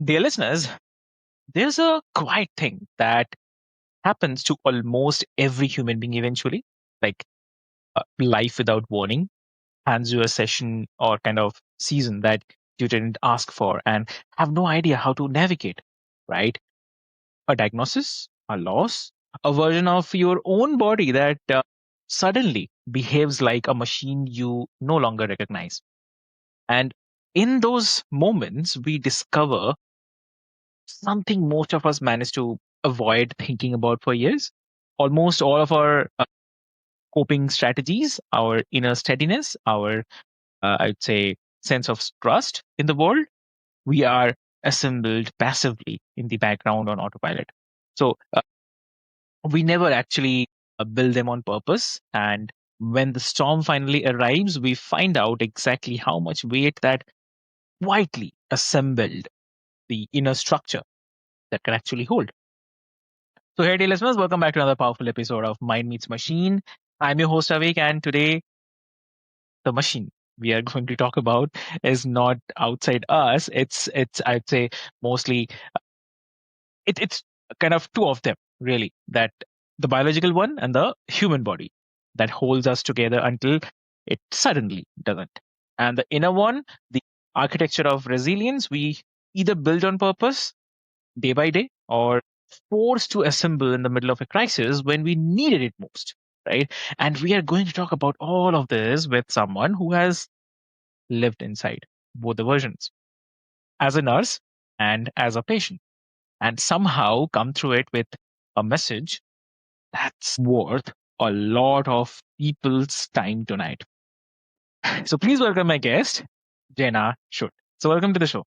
Dear listeners, there's a quiet thing that happens to almost every human being eventually, like life without warning hands you a session or kind of season that you didn't ask for and have no idea how to navigate, right? A diagnosis, a loss, a version of your own body that suddenly behaves like a machine you no longer recognize. And in those moments, we discover something most of us manage to avoid thinking about for years. Almost all of our coping strategies, our inner steadiness, our, I'd say, sense of trust in the world, we are assembled passively in the background on autopilot. So we never actually build them on purpose. And when the storm finally arrives, we find out exactly how much weight that quietly assembled the inner structure that can actually hold. So, hey, dear listeners, welcome back to another powerful episode of Mind Meets Machine. I'm your host, Avik, and today the machine we are going to talk about is not outside us. It's I'd say mostly it's kind of two of them really, that the biological one and the human body that holds us together until it suddenly doesn't. And the inner one, the architecture of resilience, we either build on purpose day by day or forced to assemble in the middle of a crisis when we needed it most, right? And we are going to talk about all of this with someone who has lived inside both the versions as a nurse and as a patient, and somehow come through it with a message that's worth a lot of people's time tonight. So please welcome my guest, Jenna Schut. So welcome to the show.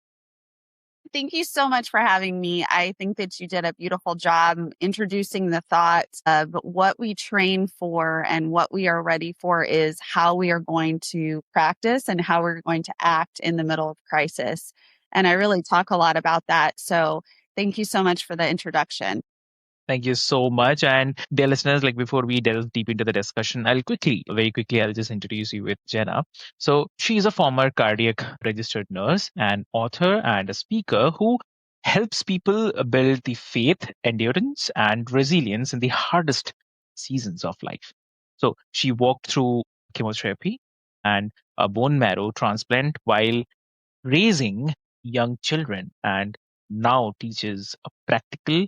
Thank you so much for having me. I think that you did a beautiful job introducing the thought of what we train for and what we are ready for is how we are going to practice and how we're going to act in the middle of crisis. And I really talk a lot about that. So thank you so much for the introduction. Thank you so much. And dear listeners, like before we delve deep into the discussion, very quickly, I'll just introduce you with Jenna. So she's a former cardiac registered nurse, an author, and a speaker who helps people build the faith, endurance, and resilience in the hardest seasons of life. So she walked through chemotherapy and a bone marrow transplant while raising young children, and now teaches a practical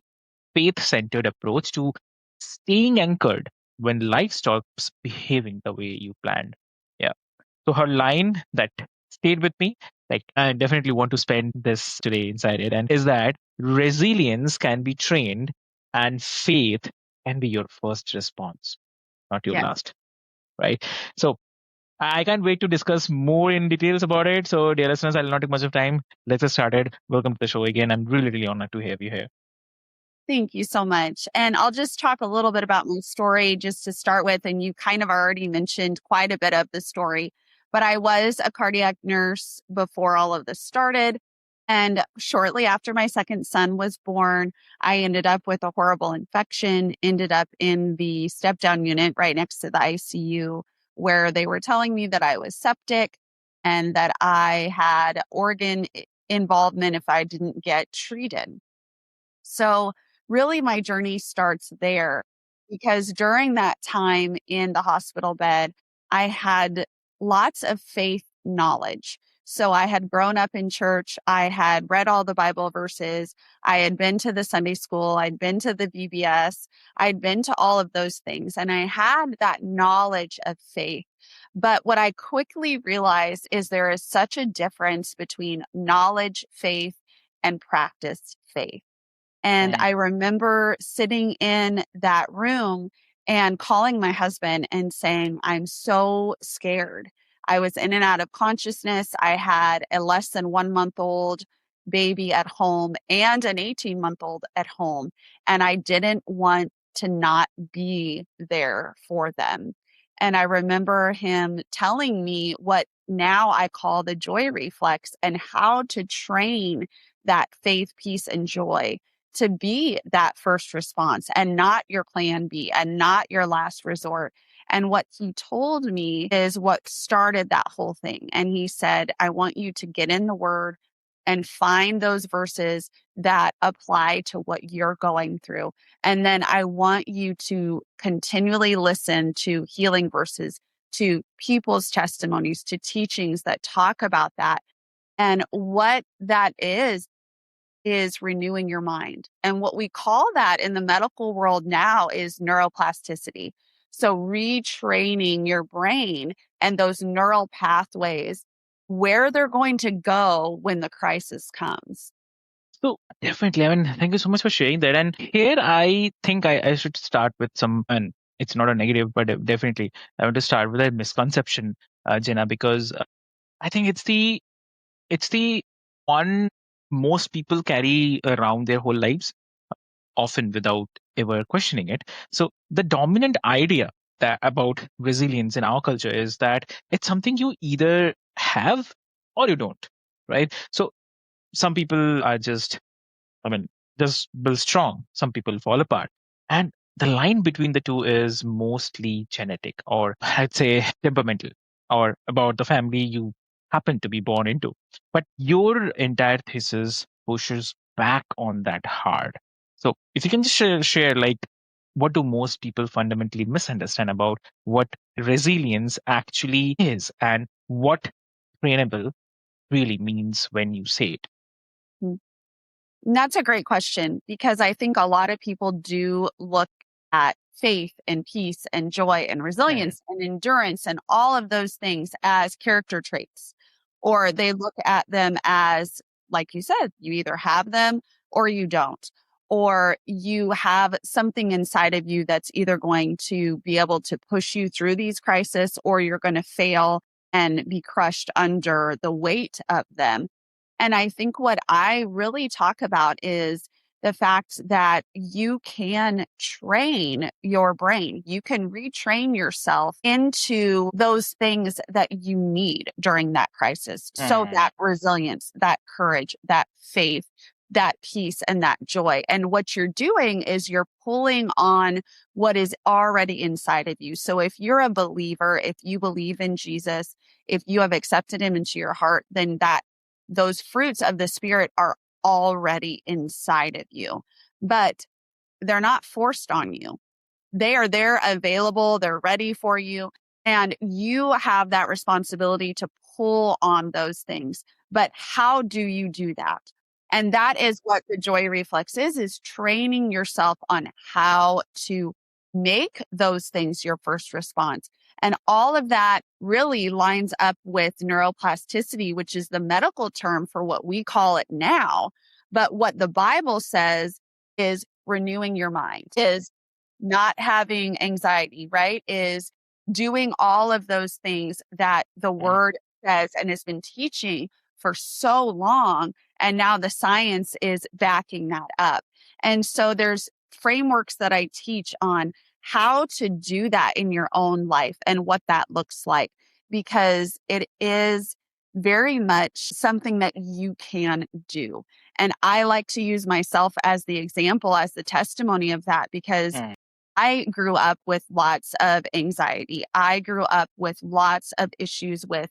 faith centered approach to staying anchored when life stops behaving the way you planned. Yeah. So her line that stayed with me, like I definitely want to spend this today inside it, and is that resilience can be trained and faith can be your first response, not your Yeah. last. Right. So I can't wait to discuss more in details about it. So, dear listeners, I'll not take much of time. Let's get started. Welcome to the show again. I'm really, really honored to have you here. Thank you so much. And I'll just talk a little bit about my story just to start with. And you kind of already mentioned quite a bit of the story, but I was a cardiac nurse before all of this started. And shortly after my second son was born, I ended up with a horrible infection, ended up in the step down unit right next to the ICU, where they were telling me that I was septic and that I had organ involvement if I didn't get treated. So really my journey starts there because during that time in the hospital bed, I had lots of faith knowledge. So I had grown up in church. I had read all the Bible verses. I had been to the Sunday school. I'd been to the VBS. I'd been to all of those things and I had that knowledge of faith. But what I quickly realized is there is such a difference between knowledge, faith, and practice faith. And Mm. I remember sitting in that room and calling my husband and saying, I'm so scared. I was in and out of consciousness. I had a less than 1 month old baby at home and an 18-month old at home. And I didn't want to not be there for them. And I remember him telling me what now I call the joy reflex and how to train that faith, peace, and joy to be that first response and not your plan B and not your last resort. And what he told me is what started that whole thing. And he said, I want you to get in the word and find those verses that apply to what you're going through. And then I want you to continually listen to healing verses, to people's testimonies, to teachings that talk about that. And what that is renewing your mind. And what we call that in the medical world now is neuroplasticity. So retraining your brain and those neural pathways where they're going to go when the crisis comes. So definitely, I mean, thank you so much for sharing that. And here, I think I should start with some, and it's not a negative, but definitely, I want to start with a misconception, Jenna, because I think it's the one most people carry around their whole lives, often without ever questioning it. So the dominant idea that about resilience in our culture is that it's something you either have or you don't, right? So some people are just, I mean, just build strong. Some people fall apart. And the line between the two is mostly genetic, or I'd say temperamental, or about the family you happen to be born into. But your entire thesis pushes back on that hard. So if you can just share like, what do most people fundamentally misunderstand about what resilience actually is and what trainable really means when you say it? That's a great question because I think a lot of people do look at faith and peace and joy and Mm, resilience and endurance and all of those things as character traits, or they look at them as, like you said, you either have them or you don't, or you have something inside of you that's either going to be able to push you through these crises or you're going to fail and be crushed under the weight of them. And I think what I really talk about is the fact that you can train your brain. You can retrain yourself into those things that you need during that crisis. So mm, that resilience, that courage, that faith, that peace, and that joy. And what you're doing is you're pulling on what is already inside of you. So if you're a believer, if you believe in Jesus, if you have accepted him into your heart, then those fruits of the spirit are already inside of you, but they're not forced on you. They are there available. They're ready for you. And you have that responsibility to pull on those things. But how do you do that? And that is what the joy reflex is training yourself on how to make those things your first response. And all of that really lines up with neuroplasticity, which is the medical term for what we call it now. But what the Bible says is renewing your mind, is not having anxiety, right? Is doing all of those things that the mm. word says and has been teaching for so long. And now the science is backing that up. And so there's frameworks that I teach on how to do that in your own life and what that looks like, because it is very much something that you can do. And I like to use myself as the example, as the testimony of that, because Mm. I grew up with lots of anxiety. I grew up with lots of issues with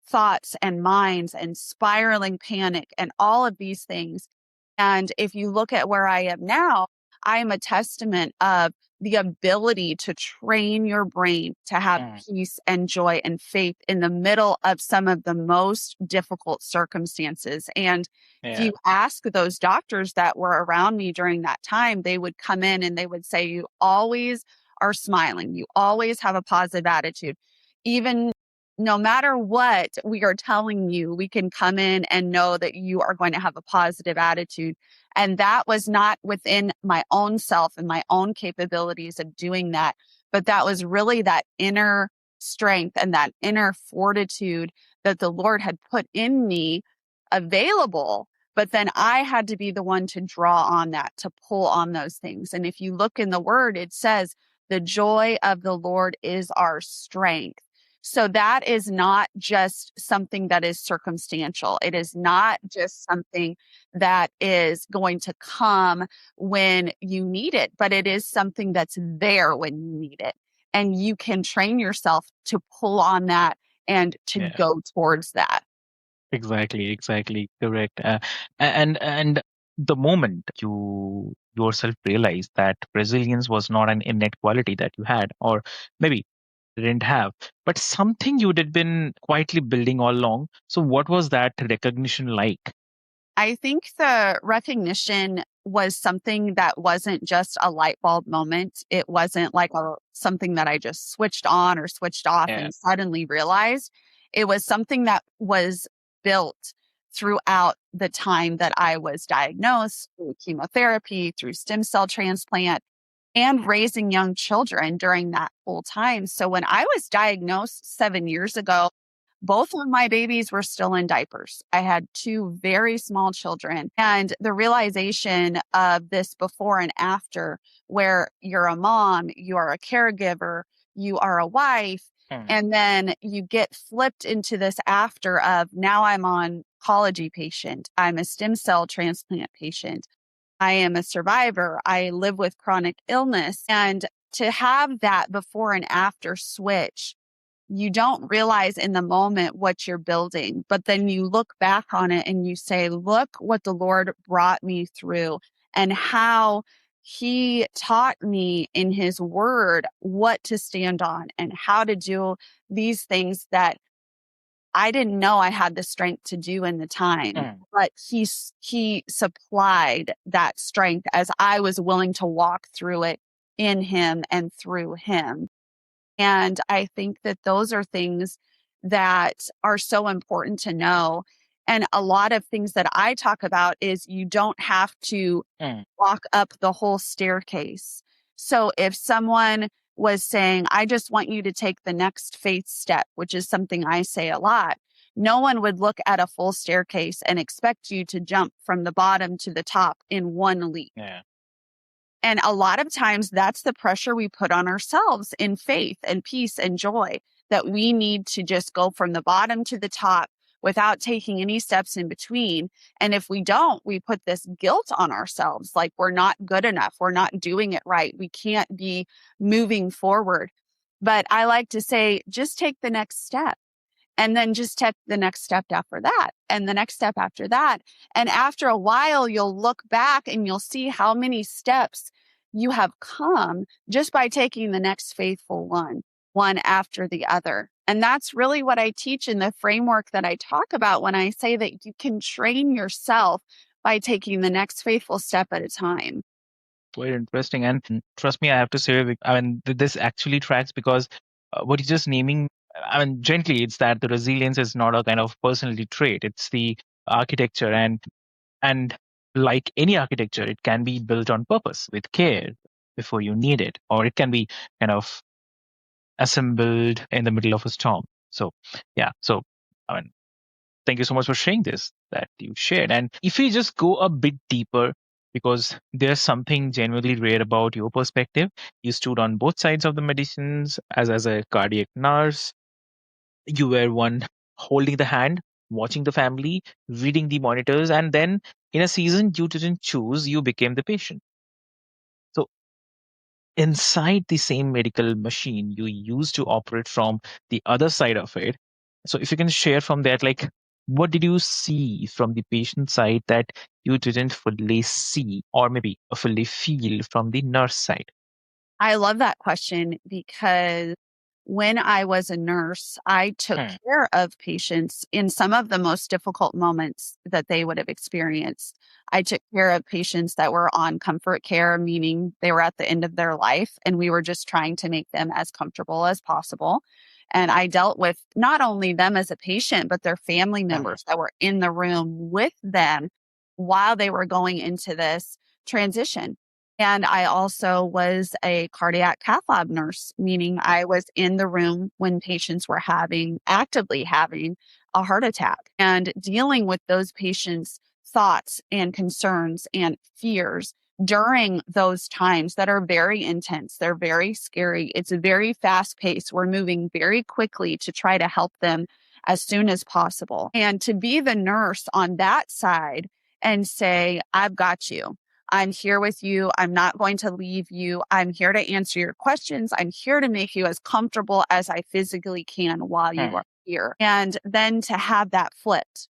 thoughts and minds and spiraling panic and all of these things. And if you look at where I am now, I am a testament of the ability to train your brain to have Mm. peace and joy and faith in the middle of some of the most difficult circumstances. And if Yeah. you ask those doctors that were around me during that time, they would come in and they would say, you always are smiling. You always have a positive attitude. Even no matter what we are telling you, we can come in and know that you are going to have a positive attitude. And that was not within my own self and my own capabilities of doing that, but that was really that inner strength and that inner fortitude that the Lord had put in me available. But then I had to be the one to draw on that, to pull on those things. And if you look in the word, it says, the joy of the Lord is our strength. So that is not just something that is circumstantial. It is not just something that is going to come when you need it, but it is something that's there when you need it. And you can train yourself to pull on that and to Yeah. go towards that. Exactly, correct. And the moment you yourself realize that resilience was not an innate quality that you had, or maybe didn't have, but something you'd had been quietly building all along. So, what was that recognition like? I think the recognition was something that wasn't just a light bulb moment. It wasn't like something that I just switched on or switched off Yeah. and suddenly realized. It was something that was built throughout the time that I was diagnosed through chemotherapy, through stem cell transplant, and raising young children during that whole time. So when I was diagnosed 7 years ago, both of my babies were still in diapers. I had two very small children, and the realization of this before and after, where you're a mom, you are a caregiver, you are a wife, Mm. and then you get flipped into this after of now I'm on oncology patient, I'm a stem cell transplant patient. I am a survivor. I live with chronic illness. And to have that before and after switch, you don't realize in the moment what you're building, but then you look back on it and you say, look what the Lord brought me through and how he taught me in his word what to stand on and how to do these things that I didn't know I had the strength to do in the time, Mm. but he supplied that strength as I was willing to walk through it in him and through him. And I think that those are things that are so important to know. And a lot of things that I talk about is you don't have to Mm. walk up the whole staircase. So if someone was saying, I just want you to take the next faith step, which is something I say a lot, no one would look at a full staircase and expect you to jump from the bottom to the top in one leap. Yeah. And a lot of times that's the pressure we put on ourselves in faith and peace and joy, that we need to just go from the bottom to the top without taking any steps in between. And if we don't, we put this guilt on ourselves, like we're not good enough. We're not doing it right. We can't be moving forward. But I like to say, just take the next step. And then just take the next step after that and the next step after that. And after a while, you'll look back and you'll see how many steps you have come just by taking the next faithful one after the other. And that's really what I teach in the framework that I talk about when I say that you can train yourself by taking the next faithful step at a time. Quite interesting. And trust me, I have to say, I mean, this actually tracks because what you're just naming, I mean, gently, it's that the resilience is not a kind of personality trait. It's the architecture, and like any architecture, it can be built on purpose with care before you need it, or it can be kind of assembled in the middle of a storm. So, yeah. So, I mean, thank you so much for sharing this that you shared. And if we just go a bit deeper, because there's something genuinely rare about your perspective. You stood on both sides of the medicines as a cardiac nurse. You were one holding the hand, watching the family, reading the monitors, and then in a season you didn't choose, you became the patient. So inside the same medical machine, you used to operate from the other side of it. So if you can share from that, like what did you see from the patient side that you didn't fully see or maybe fully feel from the nurse side? I love that question because when I was a nurse, I took Hmm. care of patients in some of the most difficult moments that they would have experienced. I took care of patients that were on comfort care, meaning they were at the end of their life, and we were just trying to make them as comfortable as possible. And I dealt with not only them as a patient, but their family Hmm. members that were in the room with them while they were going into this transition. And I also was a cardiac cath lab nurse, meaning I was in the room when patients were actively having a heart attack and dealing with those patients' thoughts and concerns and fears during those times that are very intense. They're very scary. It's a very fast pace. We're moving very quickly to try to help them as soon as possible. And to be the nurse on that side and say, I've got you. I'm here with you. I'm not going to leave you. I'm here to answer your questions. I'm here to make you as comfortable as I physically can while you Hmm. are here. And then to have that flipped.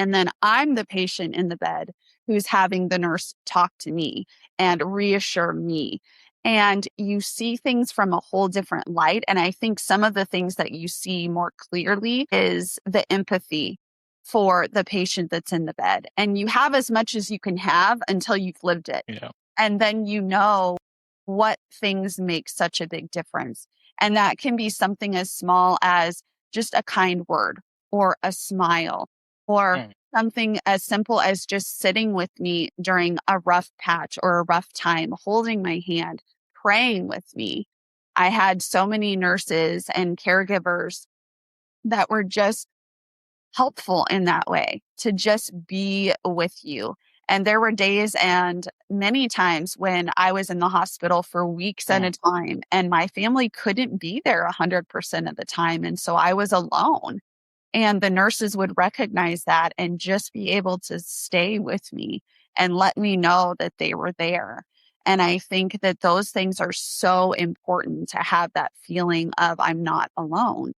And then I'm the patient in the bed who's having the nurse talk to me and reassure me. And you see things from a whole different light. And I think some of the things that you see more clearly is the empathy for the patient that's in the bed. And you have as much as you can have until you've lived it. Yeah. And then you know what things make such a big difference. And that can be something as small as just a kind word or a smile or Mm. something as simple as just sitting with me during a rough patch or a rough time, holding my hand, praying with me. I had so many nurses and caregivers that were just helpful in that way to just be with you. And there were days and many times when I was in the hospital for weeks at a Mm. time and my family couldn't be there 100% of the time. And so I was alone. And the nurses would recognize that and just be able to stay with me and let me know that they were there. And I think that those things are so important to have that feeling of I'm not alone.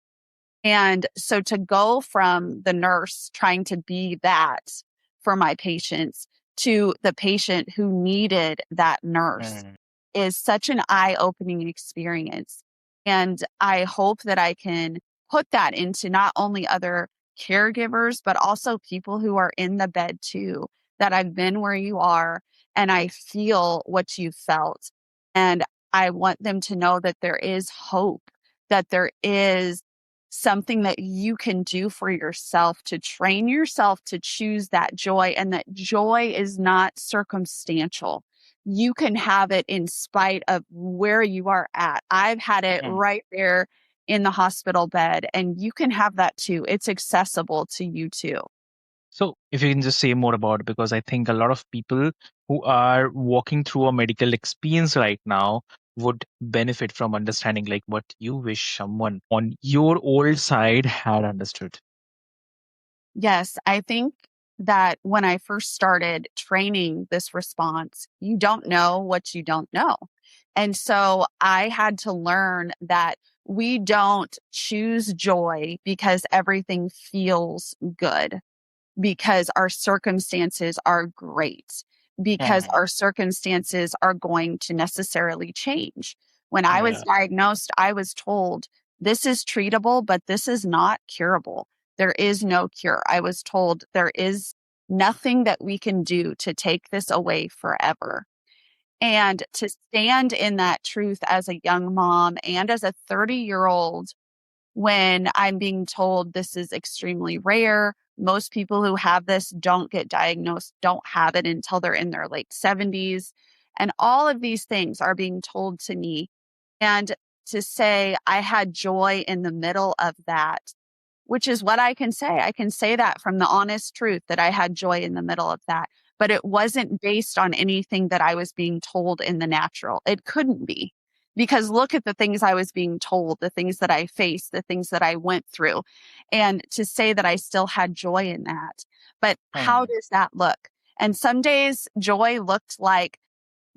And so to go from the nurse trying to be that for my patients to the patient who needed that nurse Mm. is such an eye-opening experience. And I hope that I can put that into not only other caregivers, but also people who are in the bed too, that I've been where you are and I feel what you felt. And I want them to know that there is hope, that there is something that you can do for yourself to train yourself to choose that joy, and that joy is not circumstantial. You can have it in spite of where you are at. I've had it Mm. right there in the hospital bed, and you can have that too. It's accessible to you too. So, if you can just say more about it, because I think a lot of people who are walking through a medical experience right now would benefit from understanding like what you wish someone on your old side had understood. Yes, I think that when I first started training this response, you don't know what you don't know. And so I had to learn that we don't choose joy because everything feels good, because our circumstances are great, because Mm. our circumstances are going to necessarily change. When I was Yeah. diagnosed, I was told this is treatable, but this is not curable. There is no cure. I was told there is nothing that we can do to take this away forever. And to stand in that truth as a young mom and as a 30-year-old when I'm being told this is extremely rare. Most people who have this don't get diagnosed, don't have it until they're in their late 70s. And all of these things are being told to me. And to say I had joy in the middle of that, which is what I can say. I can say that from the honest truth that I had joy in the middle of that. But it wasn't based on anything that I was being told in the natural. It couldn't be. Because look at the things I was being told, the things that I faced, the things that I went through. And to say that I still had joy in that. But how Mm. does that look? And some days joy looked like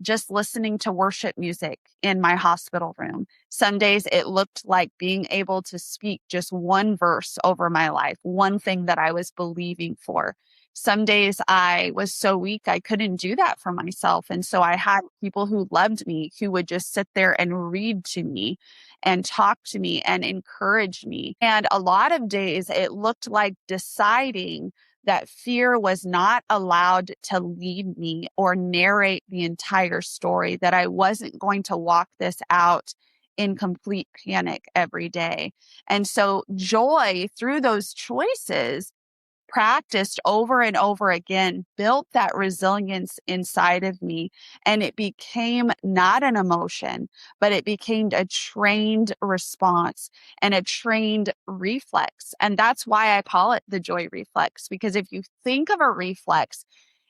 just listening to worship music in my hospital room. Some days it looked like being able to speak just one verse over my life, one thing that I was believing for. Some days I was so weak, I couldn't do that for myself. And so I had people who loved me who would just sit there and read to me and talk to me and encourage me. And a lot of days it looked like deciding that fear was not allowed to lead me or narrate the entire story, that I wasn't going to walk this out in complete panic every day. And so joy through those choices practiced over and over again built that resilience inside of me. And it became not an emotion, but it became a trained response and a trained reflex. And that's why I call it the joy reflex, because if you think of a reflex,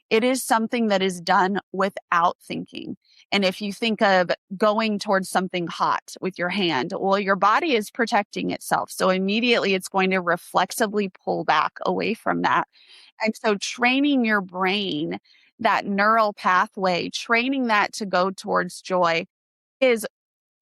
it is something that is done without thinking. And if you think of going towards something hot with your hand, well, your body is protecting itself. So immediately it's going to reflexively pull back away from that. And so training your brain, that neural pathway, training that to go towards joy is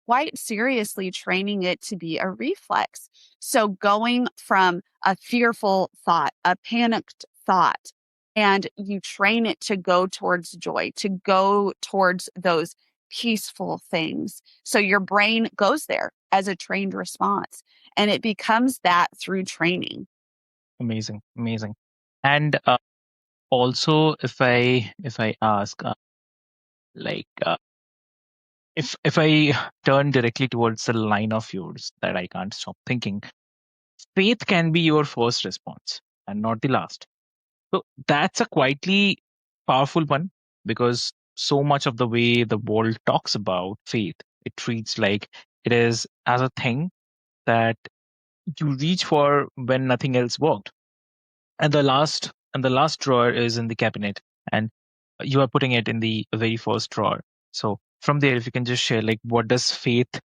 quite seriously training it to be a reflex. So going from a fearful thought, a panicked thought, and you train it to go towards joy, to go towards those peaceful things. So your brain goes there as a trained response, and it becomes that through training. Amazing, amazing. And also, if I ask, like, if I turn directly towards the line of yours that I can't stop thinking, faith can be your first response and not the last. So that's a quietly powerful one, because so much of the way the world talks about faith, it treats like it is as a thing that you reach for when nothing else worked. And the last drawer is in the cabinet, and you are putting it in the very first drawer. So from there, if you can just share, like, what does faith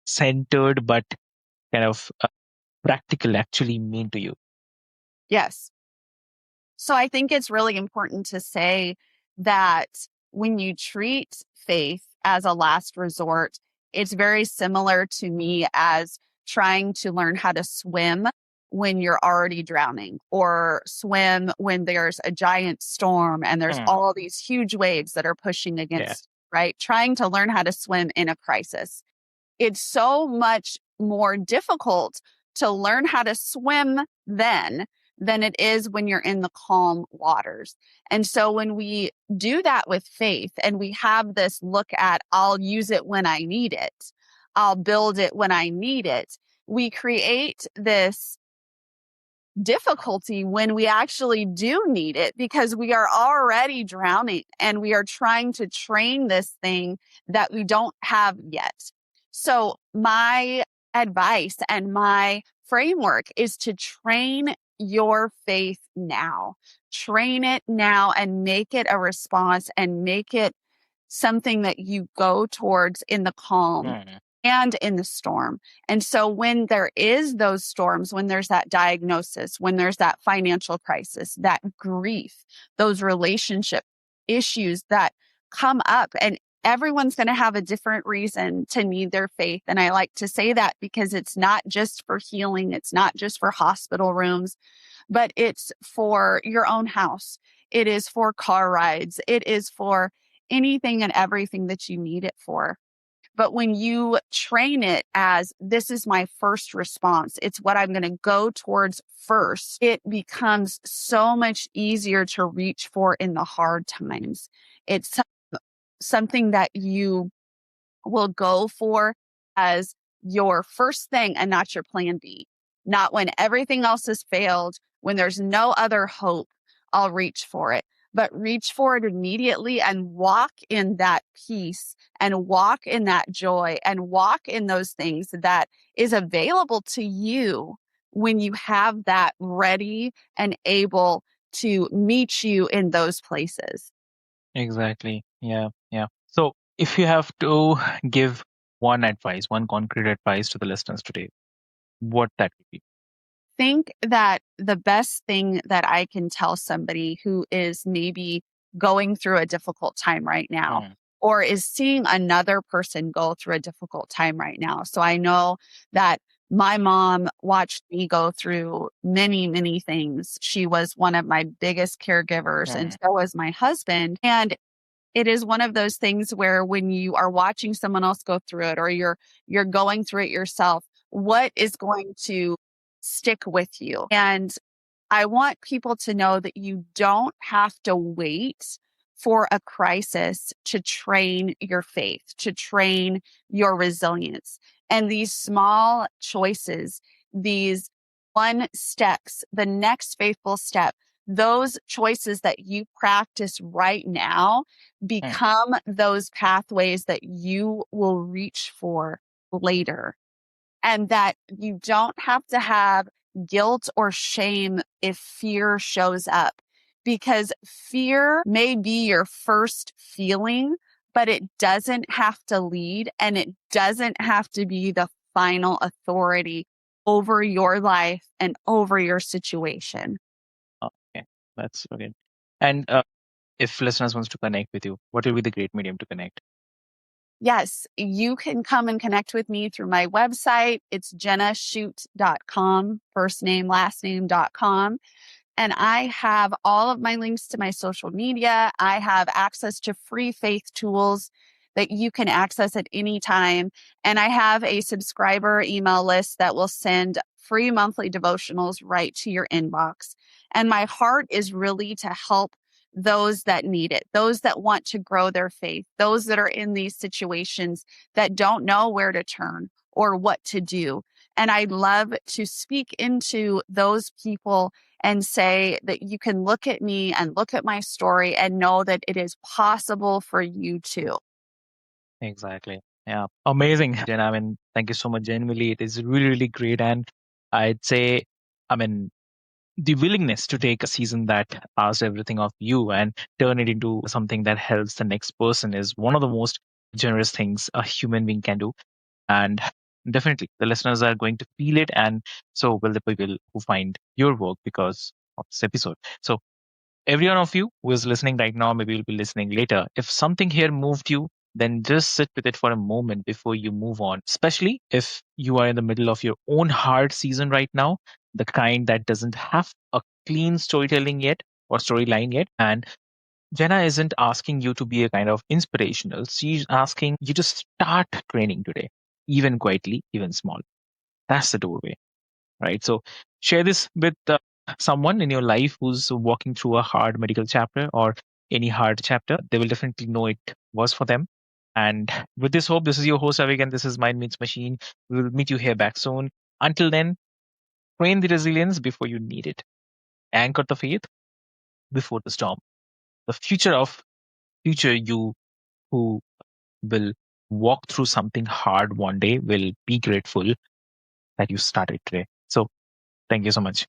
centered but kind of practical actually mean to you? Yes. So I think it's really important to say that when you treat faith as a last resort, it's very similar to me as trying to learn how to swim when you're already drowning, or swim when there's a giant storm and there's Hmm. all these huge waves that are pushing Yeah. against, right? Trying to learn how to swim in a crisis. It's so much more difficult to learn how to swim then than it is when you're in the calm waters. And so when we do that with faith and we have this look at, I'll use it when I need it, I'll build it when I need it, we create this difficulty when we actually do need it, because we are already drowning and we are trying to train this thing that we don't have yet. So my advice and my framework is to train your faith now. Train it now and make it a response, and make it something that you go towards in the calm Hmm. and in the storm. And so when there is those storms, when there's that diagnosis, when there's that financial crisis, that grief, those relationship issues that come up, and everyone's going to have a different reason to need their faith. And I like to say that because it's not just for healing, it's not just for hospital rooms, but it's for your own house. It is for car rides. It is for anything and everything that you need it for. But when you train it as, this is my first response, it's what I'm going to go towards first, it becomes so much easier to reach for in the hard times. It's something that you will go for as your first thing and not your plan B. Not when everything else has failed, when there's no other hope, I'll reach for it, but reach for it immediately and walk in that peace and walk in that joy and walk in those things that is available to you when you have that ready and able to meet you in those places. Exactly. Yeah. Yeah. So if you have to give one advice, one concrete advice to the listeners today, what that would be? Think that the best thing that I can tell somebody who is maybe going through a difficult time right now, Hmm. or is seeing another person go through a difficult time right now. So I know that my mom watched me go through many, many things. She was one of my biggest caregivers, and Hmm. so was my husband. And it is one of those things where when you are watching someone else go through it, or you're going through it yourself, what is going to stick with you? And I want people to know that you don't have to wait for a crisis to train your faith, to train your resilience. And these small choices, these one steps, the next faithful step, those choices that you practice right now Hmm. become those pathways that you will reach for later, and that you don't have to have guilt or shame if fear shows up, because fear may be your first feeling, but it doesn't have to lead, and it doesn't have to be the final authority over your life and over your situation. Okay. That's okay. And if listeners wants to connect with you, what will be the great medium to connect? Yes, you can come and connect with me through my website. It's jennaschut.com, first name, last name.com. And I have all of my links to my social media. I have access to free faith tools that you can access at any time. And I have a subscriber email list that will send free monthly devotionals right to your inbox. And my heart is really to help those that need it, those that want to grow their faith, those that are in these situations that don't know where to turn or what to do. And I love to speak into those people and say that you can look at me and look at my story and know that it is possible for you too. Exactly. Yeah. Amazing, Jen. I mean, thank you so much. Genuinely, it is really, really great. And I'd say, I mean, the willingness to take a season that asks everything of you and turn it into something that helps the next person is one of the most generous things a human being can do. And definitely the listeners are going to feel it. And so will the people who find your work because of this episode. So every one of you who is listening right now, maybe will be listening later. If something here moved you, then just sit with it for a moment before you move on, especially if you are in the middle of your own hard season right now, the kind that doesn't have a clean storytelling yet or storyline yet. And Jenna isn't asking you to be a kind of inspirational. She's asking you to start training today, even quietly, even small. That's the doorway, right? So share this with someone in your life who's walking through a hard medical chapter or any hard chapter. They will definitely know it was for them. And with this hope, this is your host, Avik, and this is Mind Meets Machine. We will meet you here back soon. Until then, train the resilience before you need it. Anchor the faith before the storm. The future you who will walk through something hard one day will be grateful that you started today. So thank you so much.